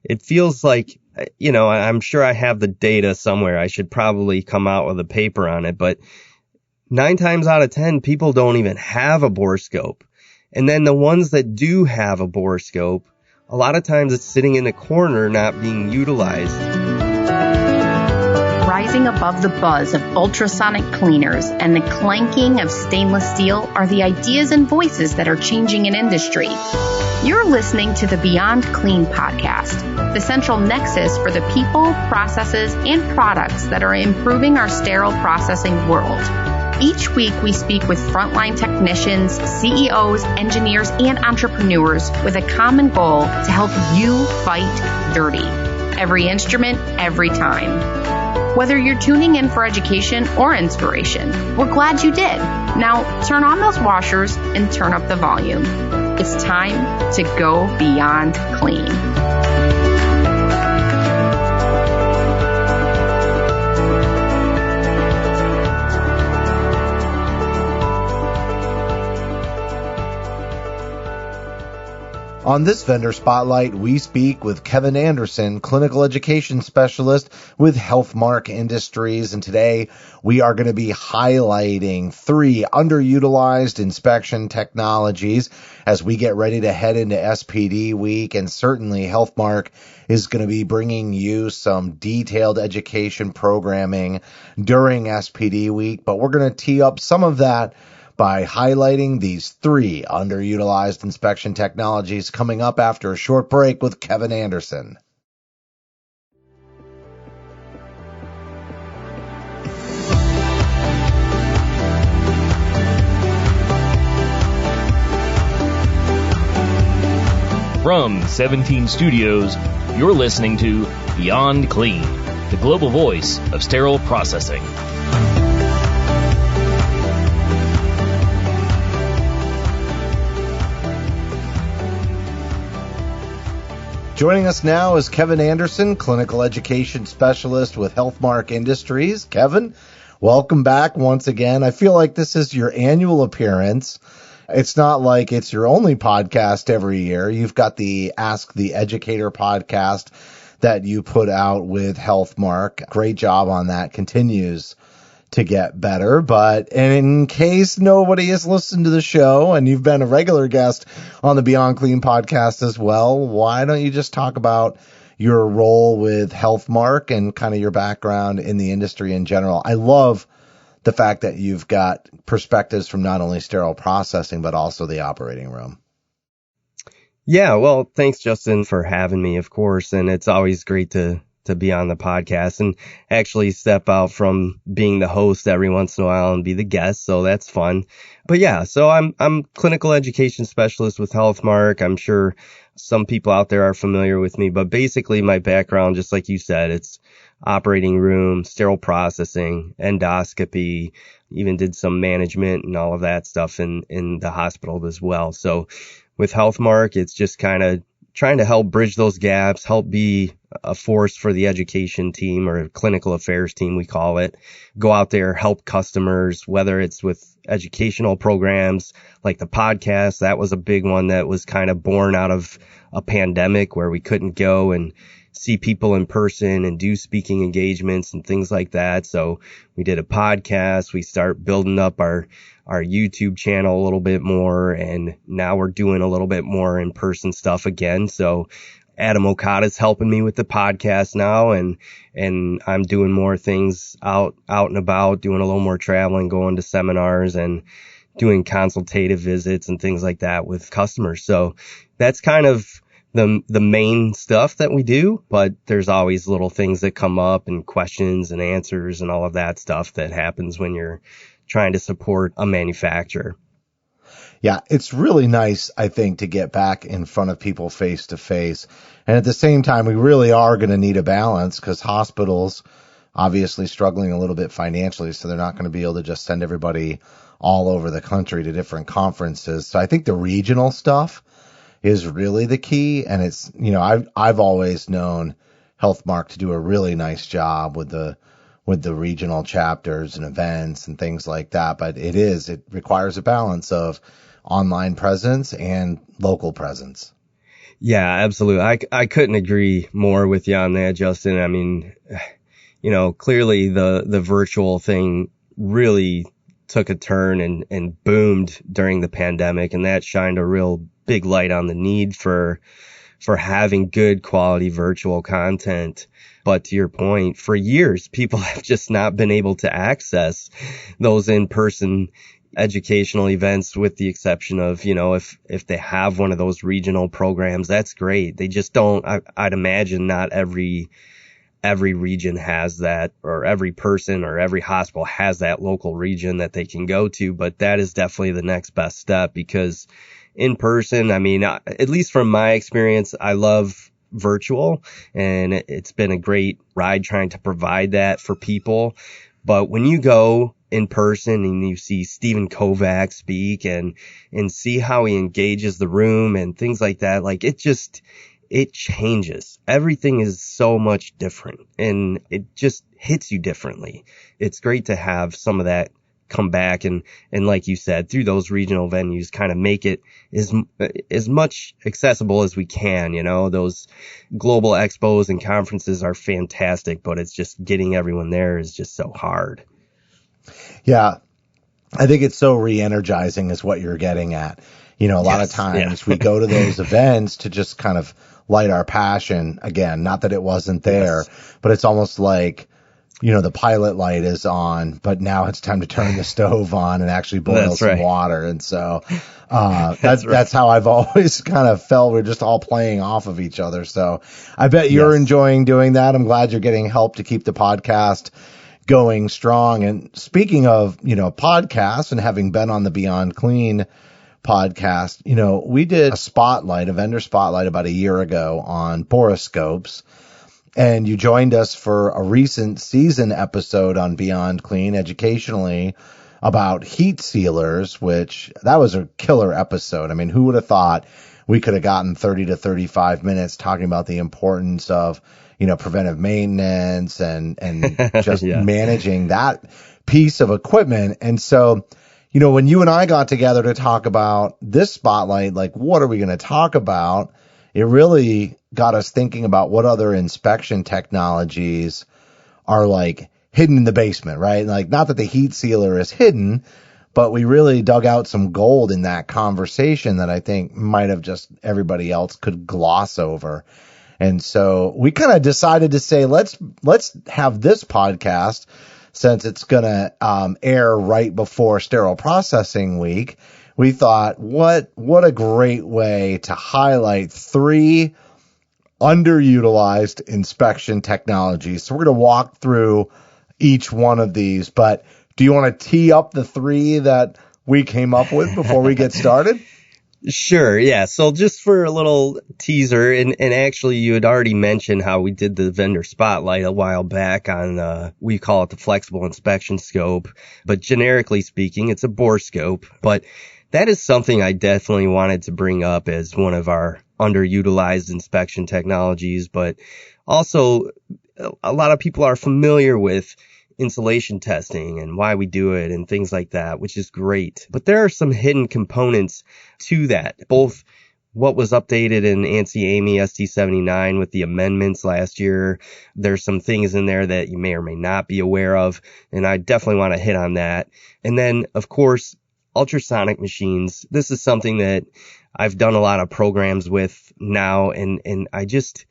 it feels like, I'm sure I have the data somewhere. I should probably come out with a paper on it, but 9 times out of 10, people don't even have a borescope. And then the ones that do have a borescope, a lot of times it's sitting in a corner not being utilized. Rising above the buzz of ultrasonic cleaners and the clanking of stainless steel are the ideas and voices that are changing an industry. You're listening to the Beyond Clean podcast, the central nexus for the people, processes, and products that are improving our sterile processing world. Each week, we speak with frontline technicians, CEOs, engineers, and entrepreneurs with a common goal to help you fight dirty. Every instrument, every time. Whether you're tuning in for education or inspiration, we're glad you did. Now, turn on those washers and turn up the volume. It's time to go beyond clean. On this vendor spotlight, we speak with Kevin Anderson, clinical education specialist with Healthmark Industries. And today we are going to be highlighting 3 underutilized inspection technologies as we get ready to head into SPD week. And certainly Healthmark is going to be bringing you some detailed education programming during SPD week. But we're going to tee up some of that by highlighting these 3 underutilized inspection technologies coming up after a short break with Kevin Anderson. From 17 Studios, you're listening to Beyond Clean, the global voice of sterile processing. Joining us now is Kevin Anderson, clinical education specialist with Healthmark Industries. Kevin, welcome back once again. I feel like this is your annual appearance. It's not like it's your only podcast every year. You've got the Ask the Educator podcast that you put out with Healthmark. Great job on that. Continues to get better. But in case nobody has listened to the show and you've been a regular guest on the Beyond Clean podcast as well, why don't you just talk about your role with Healthmark and kind of your background in the industry in general? I love the fact that you've got perspectives from not only sterile processing, but also the operating room. Yeah, well, thanks, Justin, for having me, of course. And it's always great to be on the podcast and actually step out from being the host every once in a while and be the guest. So that's fun. But yeah, so I'm clinical education specialist with Healthmark. I'm sure some people out there are familiar with me, but basically my background, just like you said, it's operating room, sterile processing, endoscopy, even did some management and all of that stuff in the hospital as well. So with Healthmark, it's just kind of trying to help bridge those gaps, help be a force for the education team or clinical affairs team, we call it. Go out there, help customers, whether it's with educational programs like the podcast. That was a big one that was kind of born out of a pandemic where we couldn't go and see people in person and do speaking engagements and things like that. So we did a podcast. We start building up our YouTube channel a little bit more. And now we're doing a little bit more in-person stuff again. So Adam Okada's helping me with the podcast now. And I'm doing more things out and about, doing a little more traveling, going to seminars and doing consultative visits and things like that with customers. So that's kind of the main stuff that we do, but there's always little things that come up and questions and answers and all of that stuff that happens when you're trying to support a manufacturer. Yeah, it's really nice, I think, to get back in front of people face to face. And at the same time, we really are going to need a balance because hospitals obviously struggling a little bit financially, so they're not going to be able to just send everybody all over the country to different conferences. So I think the regional stuff is really the key. And it's, I've always known Healthmark to do a really nice job with the regional chapters and events and things like that. But it requires a balance of online presence and local presence. Yeah, absolutely. I couldn't agree more with you on that, Justin. I mean, clearly the virtual thing really took a turn and boomed during the pandemic, and that shined a real big light on the need for having good quality virtual content. But to your point, for years, people have just not been able to access those in-person educational events, with the exception of, if they have one of those regional programs, that's great. They just don't, I'd imagine not every region has that, or every person or every hospital has that local region that they can go to. But that is definitely the next best step, because in person, I mean, at least from my experience, I love virtual, and it's been a great ride trying to provide that for people. But when you go in person and you see Stephen Kovacs speak and see how he engages the room and things like that, like it changes. Everything is so much different, and it just hits you differently. It's great to have some of that come back and like you said, through those regional venues, kind of make it as much accessible as we can. Those global expos and conferences are fantastic, but it's just getting everyone there is just so hard. Yeah, I think it's so re-energizing is what you're getting at. A lot of times we go to those events to just kind of light our passion again. Not that it wasn't there, but it's almost like, the pilot light is on, but now it's time to turn the stove on and actually boil some water. And so that's how I've always kind of felt. We're just all playing off of each other. So I bet you're enjoying doing that. I'm glad you're getting help to keep the podcast going strong. And speaking of, podcasts, and having been on the Beyond Clean podcast, we did a vendor spotlight about a year ago on boroscopes. And you joined us for a recent season episode on Beyond Clean educationally about heat sealers, which that was a killer episode. I mean, who would have thought we could have gotten 30 to 35 minutes talking about the importance of, preventive maintenance and just managing that piece of equipment. And so, when you and I got together to talk about this spotlight, like, what are we going to talk about? It really got us thinking about what other inspection technologies are like hidden in the basement, right? Like, not that the heat sealer is hidden, but we really dug out some gold in that conversation that I think might have just everybody else could gloss over. And so we kind of decided to say, let's have this podcast, since it's going to air right before Sterile Processing Week. We thought, what a great way to highlight 3 underutilized inspection technologies. So we're going to walk through each one of these, but do you want to tee up the 3 that we came up with before we get started? Sure, yeah. So just for a little teaser, and actually you had already mentioned how we did the vendor spotlight a while back on, we call it the flexible inspection scope, but generically speaking, it's a borescope. But that is something I definitely wanted to bring up as one of our underutilized inspection technologies, but also a lot of people are familiar with insulation testing and why we do it and things like that, which is great. But there are some hidden components to that, both what was updated in ANSI AMI ST79 with the amendments last year. There's some things in there that you may or may not be aware of, and I definitely want to hit on that. And then, of course, ultrasonic machines. This is something that I've done a lot of programs with now, and I just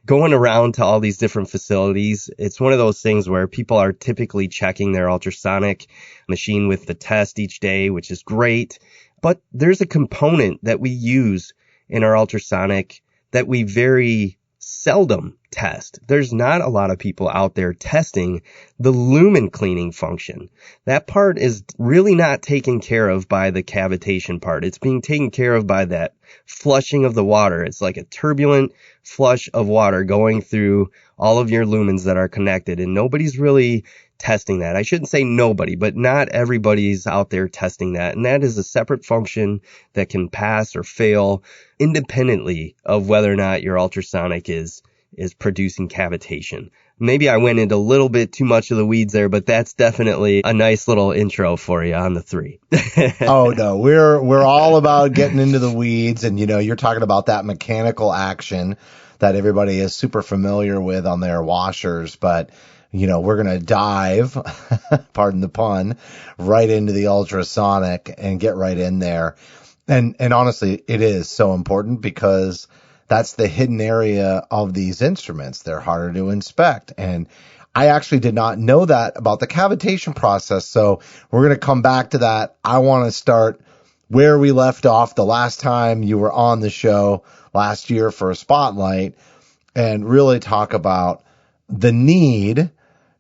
going around to all these different facilities, it's one of those things where people are typically checking their ultrasonic machine with the test each day, which is great. But there's a component that we use in our ultrasonic that we very seldom test. There's not a lot of people out there testing the lumen cleaning function. That part is really not taken care of by the cavitation part. It's being taken care of by that flushing of the water. It's like a turbulent flush of water going through all of your lumens that are connected, and nobody's really testing that. I shouldn't say nobody, but not everybody's out there testing that. And that is a separate function that can pass or fail independently of whether or not your ultrasonic is is producing cavitation. Maybe I went into a little bit too much of the weeds there, but that's definitely a nice little intro for you on the 3. Oh no, we're all about getting into the weeds, and you're talking about that mechanical action that everybody is super familiar with on their washers, but we're going to dive, pardon the pun, right into the ultrasonic and get right in there. And honestly, it is so important because that's the hidden area of these instruments. They're harder to inspect. And I actually did not know that about the cavitation process. So we're going to come back to that. I want to start where we left off the last time you were on the show last year for a spotlight and really talk about the need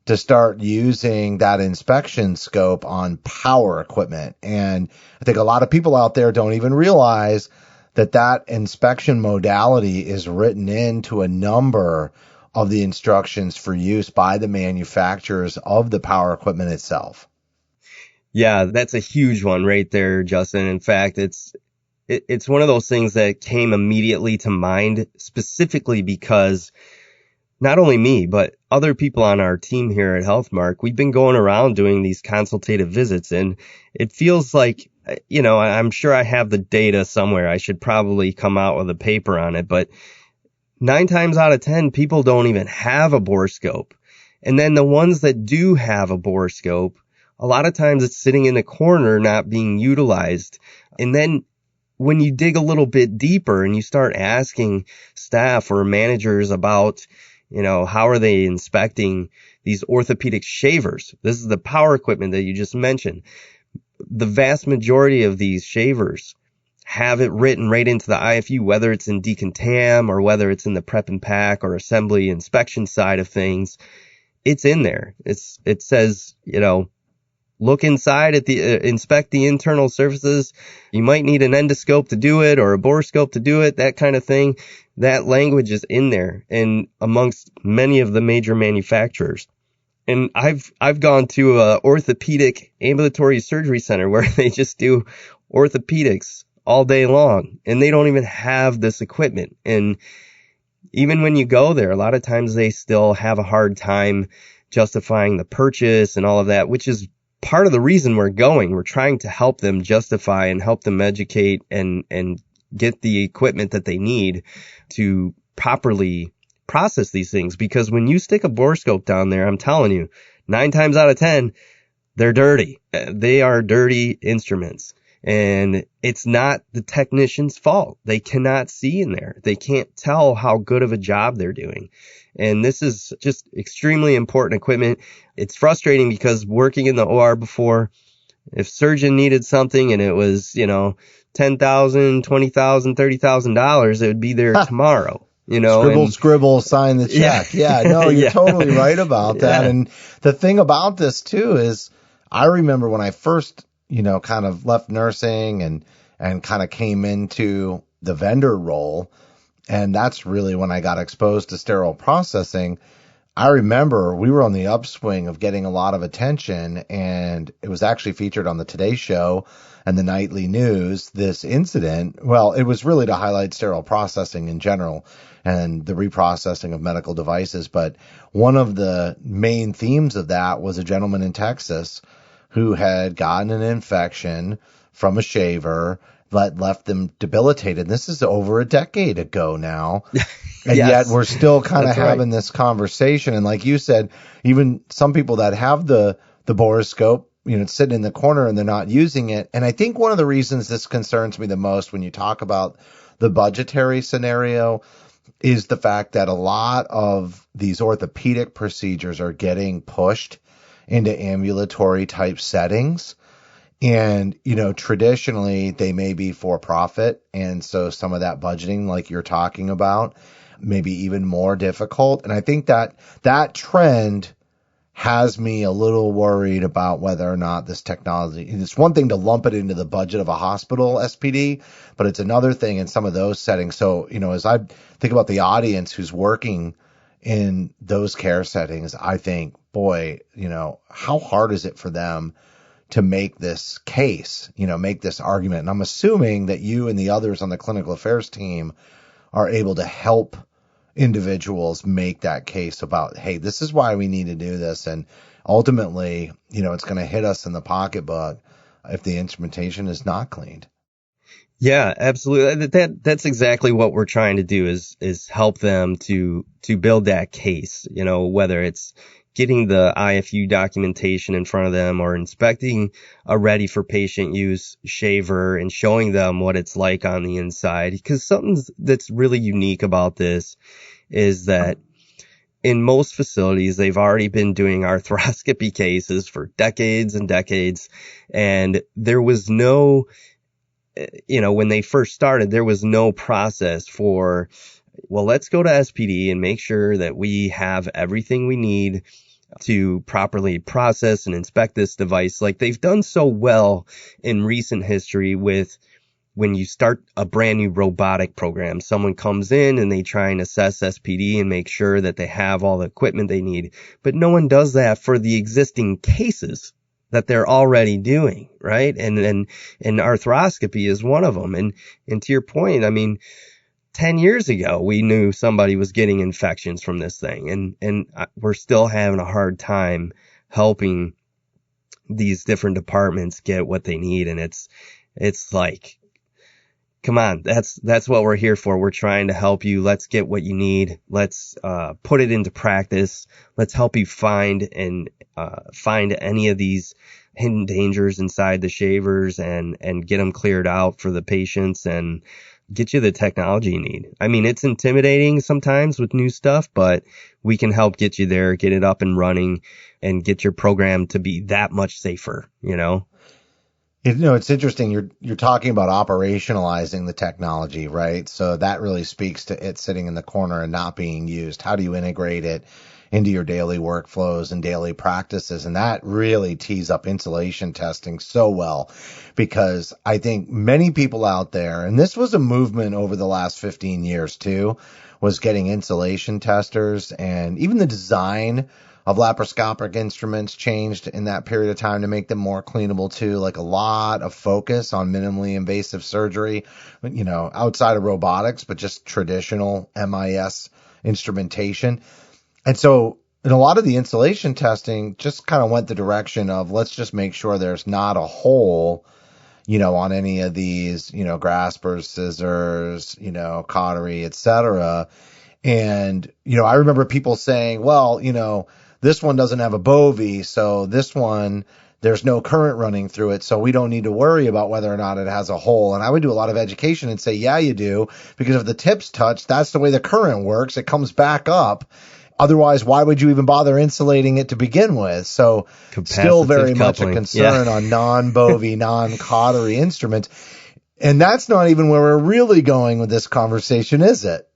to start using that inspection scope on power equipment. And I think a lot of people out there don't even realize that inspection modality is written into a number of the instructions for use by the manufacturers of the power equipment itself. Yeah, that's a huge one right there, Justin. In fact, it's one of those things that came immediately to mind specifically because not only me, but other people on our team here at Healthmark, we've been going around doing these consultative visits, and it feels like, I'm sure I have the data somewhere. I should probably come out with a paper on it, but 9 times out of 10, people don't even have a borescope. And then the ones that do have a borescope, a lot of times it's sitting in the corner, not being utilized. And then when you dig a little bit deeper and you start asking staff or managers about, how are they inspecting these orthopedic shavers? This is the power equipment that you just mentioned. The vast majority of these shavers have it written right into the IFU, whether it's in decontam or whether it's in the prep and pack or assembly inspection side of things. It's in there. It says, look inside at inspect the internal surfaces. You might need an endoscope to do it or a borescope to do it, that kind of thing. That language is in there and amongst many of the major manufacturers. And I've gone to a orthopedic ambulatory surgery center where they just do orthopedics all day long and they don't even have this equipment. And even when you go there, a lot of times they still have a hard time justifying the purchase and all of that, which is part of the reason we're going. We're trying to help them justify and help them educate and get the equipment that they need to properly process these things. Because when you stick a borescope down there, I'm telling you, 9 times out of 10, they're dirty. They are dirty instruments. And it's not the technician's fault. They cannot see in there. They can't tell how good of a job they're doing. And this is just extremely important equipment. It's frustrating because working in the OR before, if surgeon needed something and it was, $10,000, $20,000, $30,000, it would be there tomorrow. Scribble, sign the check. Yeah, no, you're totally right about that. And the thing about this too is I remember when I first, kind of left nursing and kind of came into the vendor role. And that's really when I got exposed to sterile processing. I remember we were on the upswing of getting a lot of attention, and it was actually featured on the Today Show and the nightly news, this incident. Well, it was really to highlight sterile processing in general and the reprocessing of medical devices. But one of the main themes of that was a gentleman in Texas who had gotten an infection from a shaver that left them debilitated. This is over a decade ago now. And yet we're still kind of having this conversation. And like you said, even some people that have the borescope, sitting in the corner and they're not using it. And I think one of the reasons this concerns me the most when you talk about the budgetary scenario is the fact that a lot of these orthopedic procedures are getting pushed into ambulatory type settings. And, traditionally they may be for profit. And so some of that budgeting, like you're talking about, may be even more difficult. And I think that trend has me a little worried about whether or not this technology, it's one thing to lump it into the budget of a hospital SPD, but it's another thing in some of those settings. So, as I think about the audience who's working in those care settings, I think, boy, how hard is it for them to make this case, make this argument? And I'm assuming that you and the others on the clinical affairs team are able to help individuals make that case about, hey, this is why we need to do this. And ultimately, it's going to hit us in the pocketbook if the instrumentation is not cleaned. Yeah, absolutely. That's exactly what we're trying to do is help them to build that case, whether it's getting the IFU documentation in front of them or inspecting a ready for patient use shaver and showing them what it's like on the inside. Because something that's really unique about this is that in most facilities, they've already been doing arthroscopy cases for decades and decades. And there was no, when they first started, there was no process for, well, let's go to SPD and make sure that we have everything we need to properly process and inspect this device. Like they've done so well in recent history with when you start a brand new robotic program, someone comes in and they try and assess SPD and make sure that they have all the equipment they need. But no one does that for the existing cases that they're already doing, right? And arthroscopy is one of them. And to your point, 10 years ago, we knew somebody was getting infections from this thing. And we're still having a hard time helping these different departments get what they need. And it's like, come on, that's what we're here for. We're trying to help you. Let's get what you need. Let's put it into practice. Let's help you find any of these hidden dangers inside the shavers and get them cleared out for the patients and get you the technology you need. It's intimidating sometimes with new stuff, but we can help get you there, get it up and running, and get your program to be that much safer, It's interesting. You're talking about operationalizing the technology, right? So that really speaks to it sitting in the corner and not being used. How do you integrate it into your daily workflows and daily practices? And that really tees up insulation testing so well, because I think many people out there, and this was a movement over the last 15 years too, was getting insulation testers, and even the design of laparoscopic instruments changed in that period of time to make them more cleanable too. Like a lot of focus on minimally invasive surgery, outside of robotics, but just traditional MIS instrumentation. And so in a lot of the insulation testing just kind of went the direction of, let's just make sure there's not a hole, on any of these, graspers, scissors, cautery, etc. And, I remember people saying, well, this one doesn't have a bovie, so this one, there's no current running through it, so we don't need to worry about whether or not it has a hole. And I would do a lot of education and say, yeah, you do, because if the tips touch, that's the way the current works. It comes back up. Otherwise, why would you even bother insulating it to begin with? So still very much a concern on non-bovie, non-cautery instruments. And that's not even where we're really going with this conversation, is it?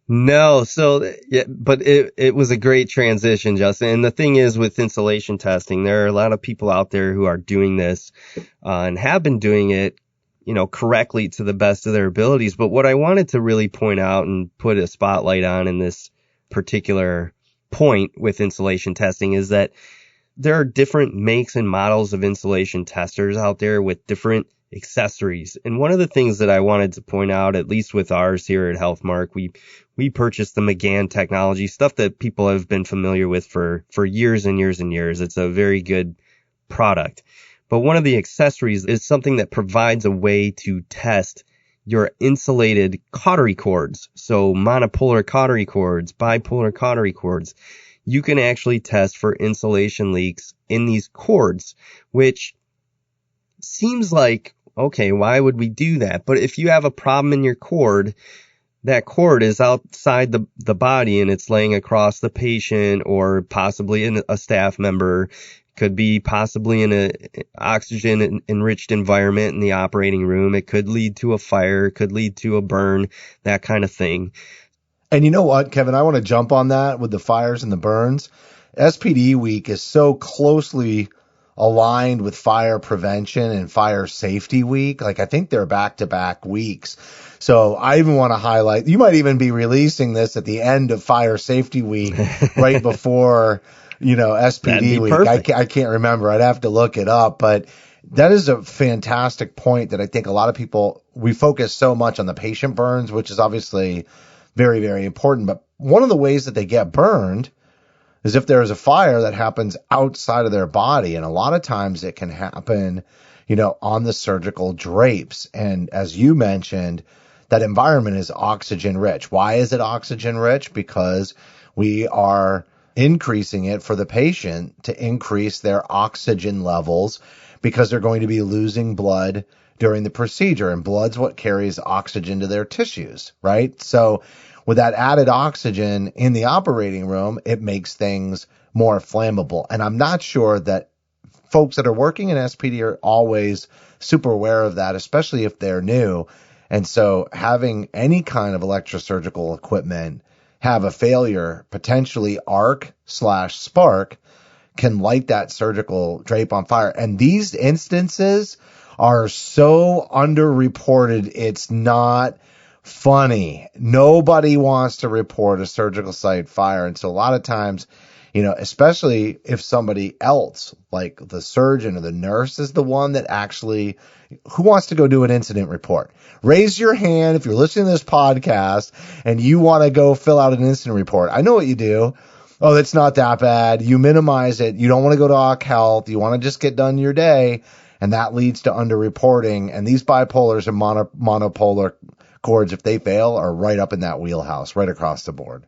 No. So, yeah, but it was a great transition, Justin. And the thing is with insulation testing, there are a lot of people out there who are doing this, and have been doing it, correctly to the best of their abilities. But what I wanted to really point out and put a spotlight on in this particular point with insulation testing is that there are different makes and models of insulation testers out there with different accessories. And one of the things that I wanted to point out, at least with ours here at Healthmark, we purchased the McGann technology, stuff that people have been familiar with for years and years and years. It's a very good product. But one of the accessories is something that provides a way to test your insulated cautery cords. So monopolar cautery cords, bipolar cautery cords. You can actually test for insulation leaks in these cords, which seems like, okay, why would we do that? But if you have a problem in your cord, that cord is outside the body and it's laying across the patient or possibly in a staff member, could be possibly in a oxygen enriched environment in the operating room. It could lead to a fire, it could lead to a burn, that kind of thing. And you know what, Kevin, I want to jump on that with the fires and the burns. SPD week is so closely aligned with fire prevention and fire safety week. Like I think they're back-to-back weeks. So I even want to highlight, you might even be releasing this at the end of fire safety week, right before SPD week. I can't remember. I'd have to look it up, but that is a fantastic point that I think a lot of people, we focus so much on the patient burns, which is obviously very, very important. But one of the ways that they get burned is if there is a fire that happens outside of their body. And a lot of times it can happen, on the surgical drapes. And as you mentioned, that environment is oxygen rich. Why is it oxygen rich? Because we are increasing it for the patient to increase their oxygen levels, because they're going to be losing blood during the procedure, and blood's what carries oxygen to their tissues, right? So with that added oxygen in the operating room, it makes things more flammable. And I'm not sure that folks that are working in SPD are always super aware of that, especially if they're new. And so having any kind of electrosurgical equipment have a failure, potentially arc/spark, can light that surgical drape on fire. And these instances are so underreported, it's not funny. Nobody wants to report a surgical site fire. And so a lot of times, especially if somebody else, like the surgeon or the nurse, is the one that actually, who wants to go do an incident report? Raise your hand if you're listening to this podcast and you want to go fill out an incident report. I know what you do. Oh, it's not that bad. You minimize it. You don't want to go to Occ Health. You want to just get done your day. And that leads to underreporting. And these bipolars and monopolar cords, if they fail, are right up in that wheelhouse, right across the board.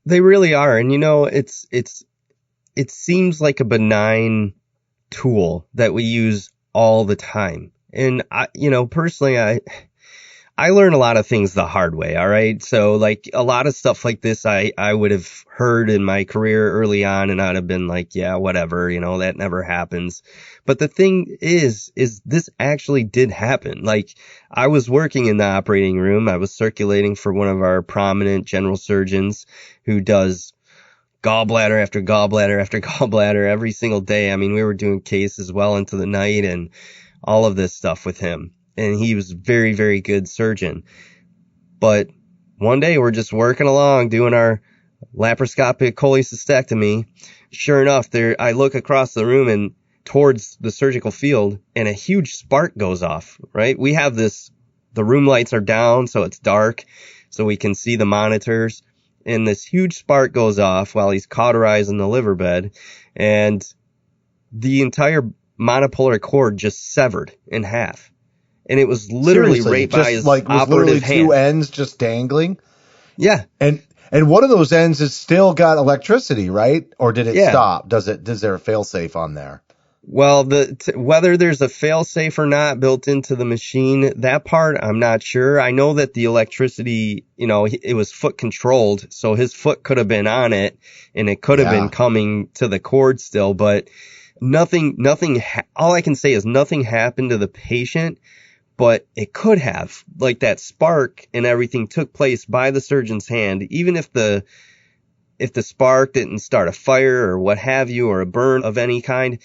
They really are. And it seems like a benign tool that we use all the time. And personally, I learn a lot of things the hard way. All right. So like a lot of stuff like this, I would have heard in my career early on, and I'd have been like, yeah, whatever, that never happens. But the thing is this actually did happen. Like, I was working in the operating room. I was circulating for one of our prominent general surgeons who does gallbladder after gallbladder after gallbladder every single day. I mean, we were doing cases well into the night and all of this stuff with him. And he was a very, very good surgeon. But one day we're just working along doing our laparoscopic cholecystectomy. Sure enough, I look across the room and towards the surgical field, and a huge spark goes off, right? We have the room lights are down, so it's dark, so we can see the monitors. And this huge spark goes off while he's cauterizing the liver bed, and the entire monopolar cord just severed in half. And it was literally right by his operative hand. 2 ends just dangling? Yeah. And one of those ends has still got electricity, right? Or did it stop? Is there a fail-safe on there? Well, whether there's a fail-safe or not built into the machine, that part I'm not sure. I know that the electricity, it was foot controlled, so his foot could have been on it, and it could have been coming to the cord still, but nothing, all I can say is nothing happened to the patient, but it could have. Like, that spark and everything took place by the surgeon's hand. Even if the spark didn't start a fire or what have you, or a burn of any kind,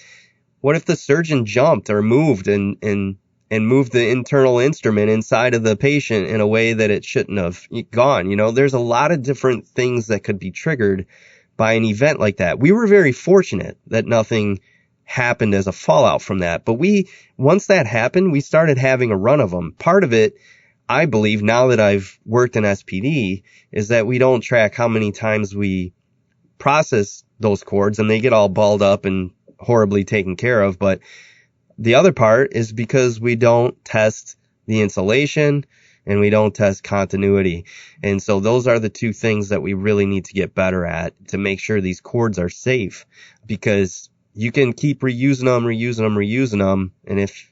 what if the surgeon jumped or moved and moved the internal instrument inside of the patient in a way that it shouldn't have gone? There's a lot of different things that could be triggered by an event like that. We were very fortunate that nothing happened as a fallout from that. But once that happened, we started having a run of them. Part of it, I believe, now that I've worked in SPD, is that we don't track how many times we process those cords and they get all balled up and horribly taken care of. But the other part is because we don't test the insulation and we don't test continuity. And so those are the two things that we really need to get better at to make sure these cords are safe, because you can keep reusing them. And if,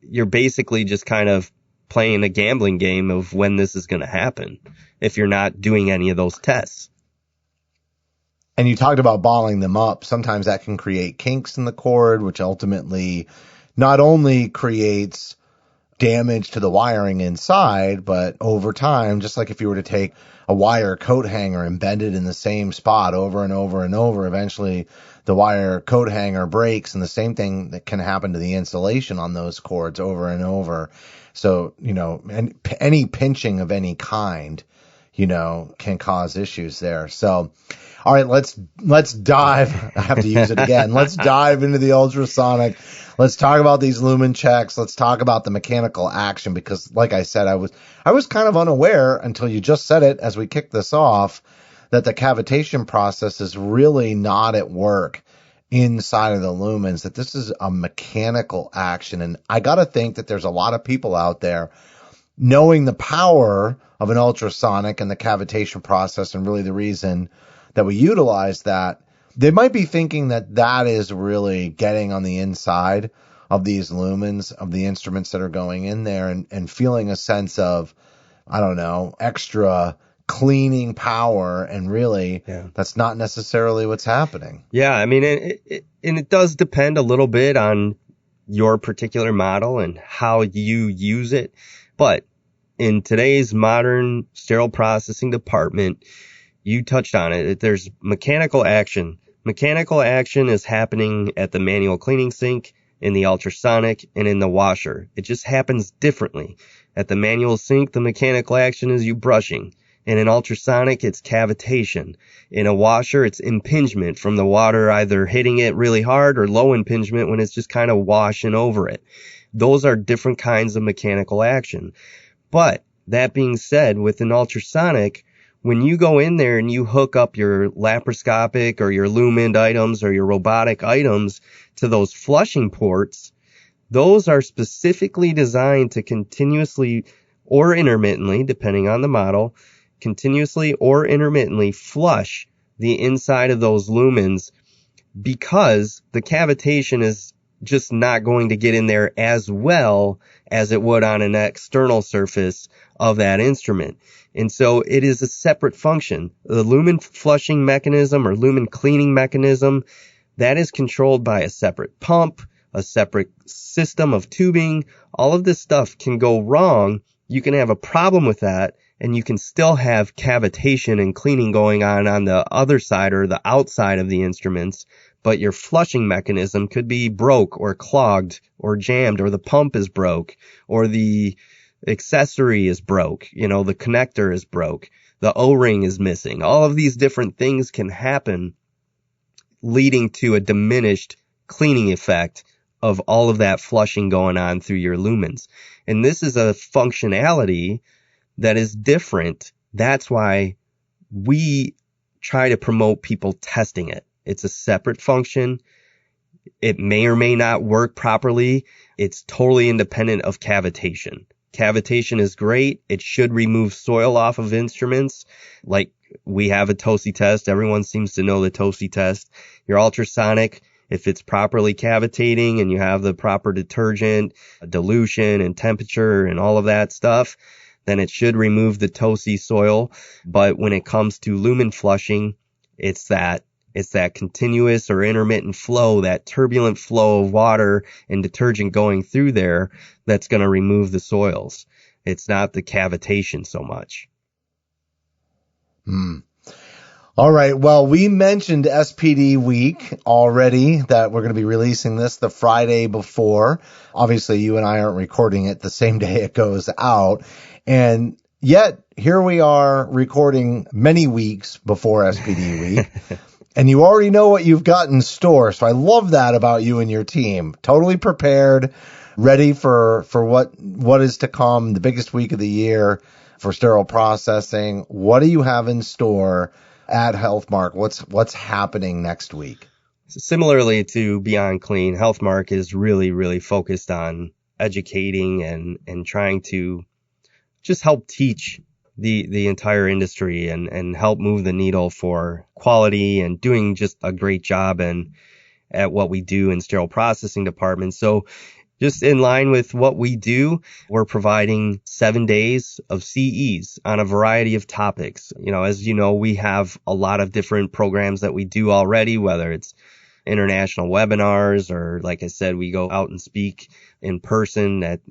you're basically just kind of playing a gambling game of when this is going to happen if you're not doing any of those tests. And you talked about balling them up. Sometimes that can create kinks in the cord, which ultimately not only creates damage to the wiring inside, but over time, just like if you were to take a wire coat hanger and bend it in the same spot over and over and over, eventually the wire coat hanger breaks, and the same thing that can happen to the insulation on those cords over and over. So, and any pinching of any kind, can cause issues there. So, all right, let's dive. I have to use it again. Let's dive into the ultrasonic Let's talk about these lumen checks. Let's talk about the mechanical action, because like I said, I was kind of unaware until you just said it as we kicked this off, that the cavitation process is really not at work inside of the lumens, that this is a mechanical action. And I got to think that there's a lot of people out there knowing the power of an ultrasonic and the cavitation process, and really the reason that we utilize that, they might be thinking that that is really getting on the inside of these lumens, of the instruments that are going in there, and feeling a sense of, I don't know, extra cleaning power. And really, that's not necessarily what's happening. Yeah, I mean, it does depend a little bit on your particular model and how you use it. But in today's modern sterile processing department, you touched on it. There's mechanical action. Mechanical action is happening at the manual cleaning sink, in the ultrasonic, and in the washer. It just happens differently. At the manual sink, the mechanical action is you brushing. In an ultrasonic, it's cavitation. In a washer, it's impingement from the water either hitting it really hard, or low impingement when it's just kind of washing over it. Those are different kinds of mechanical action. But that being said, with an ultrasonic, when you go in there and you hook up your laparoscopic or your Lumen items or your robotic items to those flushing ports, those are specifically designed to continuously or intermittently, depending on the model, continuously or intermittently flush the inside of those lumens, because the cavitation is just not going to get in there as well as it would on an external surface of that instrument. And so it is a separate function. The lumen flushing mechanism or lumen cleaning mechanism, that is controlled by a separate pump, a separate system of tubing. All of this stuff can go wrong. You can have a problem with that, and you can still have cavitation and cleaning going on the other side or the outside of the instruments, but your flushing mechanism could be broke or clogged or jammed, or the pump is broke, or the accessory is broke, the connector is broke, the O-ring is missing. All of these different things can happen, leading to a diminished cleaning effect of all of that flushing going on through your lumens. And this is a functionality that is different. That's why we try to promote people testing it. It's a separate function. It may or may not work properly. It's totally independent of cavitation. Cavitation is great. It should remove soil off of instruments. Like we have a TOSI test. Everyone seems to know the TOSI test. Your ultrasonic, if it's properly cavitating and you have the proper detergent, dilution and temperature and all of that stuff, then it should remove the TOSI soil. But when it comes to lumen flushing, it's that continuous or intermittent flow, that turbulent flow of water and detergent going through there that's going to remove the soils. It's not the cavitation so much. All right. Well, we mentioned SPD week already, that we're going to be releasing this the Friday before. Obviously, you and I aren't recording it the same day it goes out. And yet, here we are recording many weeks before SPD week. And you already know what you've got in store. So I love that about you and your team. Totally prepared, ready for what is to come, the biggest week of the year for sterile processing. What do you have in store at Healthmark? What's happening next week? Similarly to Beyond Clean, Healthmark is really, really focused on educating and trying to just help teach the entire industry and help move the needle for quality and doing just a great job at what we do in sterile processing departments. So just in line with what we do, we're providing 7 days of CEs on a variety of topics. As you know, we have a lot of different programs that we do already, whether it's international webinars or, like I said, we go out and speak in person at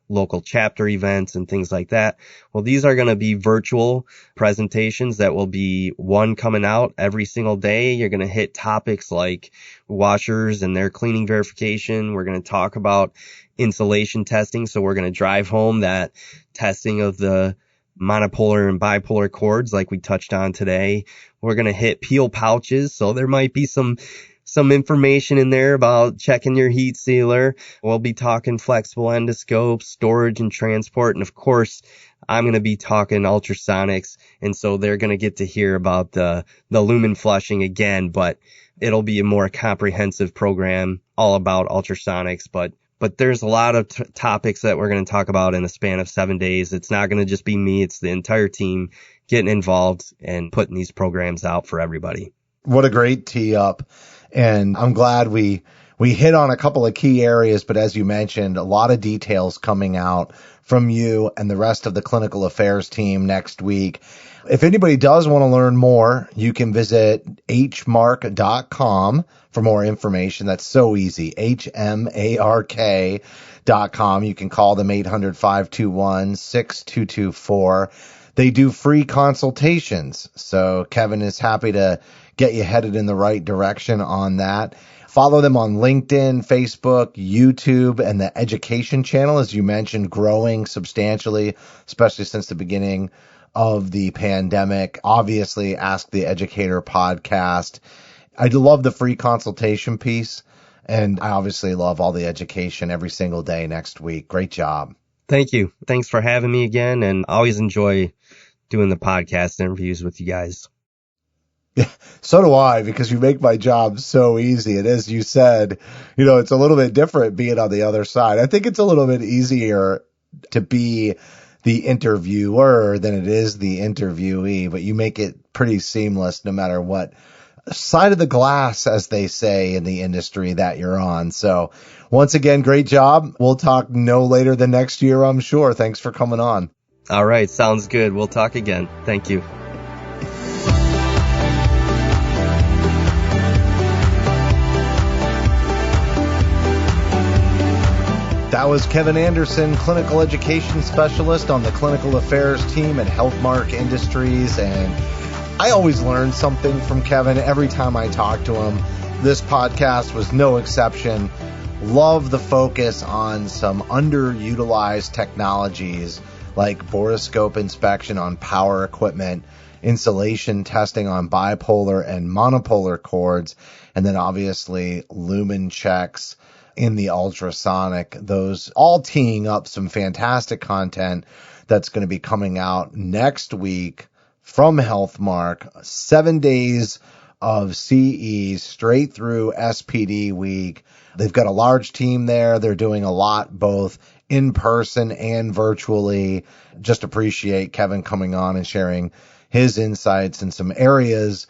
local chapter events and things like that. Well, these are going to be virtual presentations that will be one coming out every single day. You're going to hit topics like washers and their cleaning verification. We're going to talk about insulation testing. So we're going to drive home that testing of the monopolar and bipolar cords like we touched on today. We're going to hit peel pouches. So there might be some some information in there about checking your heat sealer. We'll be talking flexible endoscopes, storage and transport. And of course, I'm going to be talking ultrasonics. And so they're going to get to hear about the Lumen flushing again, but it'll be a more comprehensive program all about ultrasonics. But there's a lot of topics that we're going to talk about in a span of 7 days. It's not going to just be me. It's the entire team getting involved and putting these programs out for everybody. What a great tee up. And I'm glad we hit on a couple of key areas, but as you mentioned, a lot of details coming out from you and the rest of the clinical affairs team next week. If anybody does want to learn more, you can visit hmark.com for more information. That's so easy. HMARK.com. You can call them 800-521-6224. They do free consultations. So Kevin is happy to get you headed in the right direction on that. Follow them on LinkedIn, Facebook, YouTube, and the education channel, as you mentioned, growing substantially, especially since the beginning of the pandemic. Obviously, Ask the Educator podcast. I love the free consultation piece, and I obviously love all the education every single day next week. Great job. Thank you. Thanks for having me again, and I always enjoy doing the podcast interviews with you guys. Yeah, so do I, because you make my job so easy. And as you said, it's a little bit different being on the other side. I think it's a little bit easier to be the interviewer than it is the interviewee, but you make it pretty seamless no matter what side of the glass, as they say in the industry, that you're on. So once again, great job. We'll talk no later than next year, I'm sure. Thanks for coming on. All right. Sounds good. We'll talk again. Thank you. That was Kevin Anderson, Clinical Education Specialist on the Clinical Affairs team at Healthmark Industries. And I always learn something from Kevin every time I talk to him. This podcast was no exception. Love the focus on some underutilized technologies like borescope inspection on power equipment, insulation testing on bipolar and monopolar cords, and then obviously Lumen checks in the ultrasonic, those all teeing up some fantastic content that's going to be coming out next week from Healthmark. 7 days of CE straight through SPD week. They've got a large team there. They're doing a lot both in person and virtually. Just appreciate Kevin coming on and sharing his insights in some areas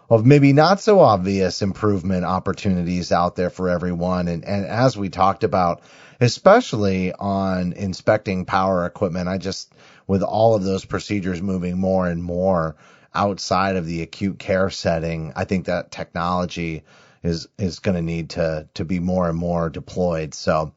of maybe not so obvious improvement opportunities out there for everyone. And as we talked about, especially on inspecting power equipment, with all of those procedures moving more and more outside of the acute care setting, I think that technology is going to need to be more and more deployed. So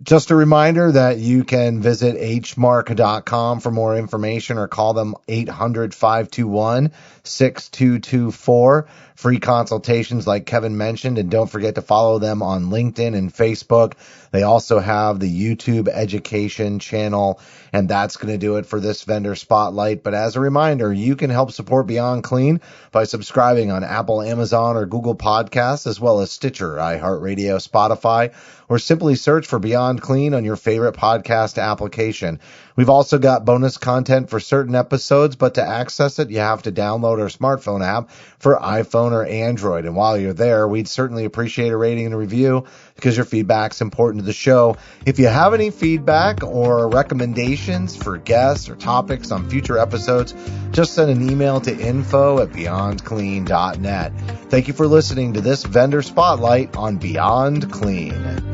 just a reminder that you can visit hmark.com for more information or call them 800-521-6224. Free consultations like Kevin mentioned, and don't forget to follow them on LinkedIn and Facebook. They also have the YouTube education channel, and that's going to do it for this vendor spotlight. But as a reminder, you can help support Beyond Clean by subscribing on Apple, Amazon, or Google Podcasts, as well as Stitcher, iHeartRadio, Spotify, or simply search for Beyond Clean on your favorite podcast application. We've also got bonus content for certain episodes, but to access it, you have to download our smartphone app for iPhone or Android. And while you're there, we'd certainly appreciate a rating and a review because your feedback's important to the show. If you have any feedback or recommendations for guests or topics on future episodes, just send an email to info@beyondclean.net. Thank you for listening to this vendor spotlight on Beyond Clean.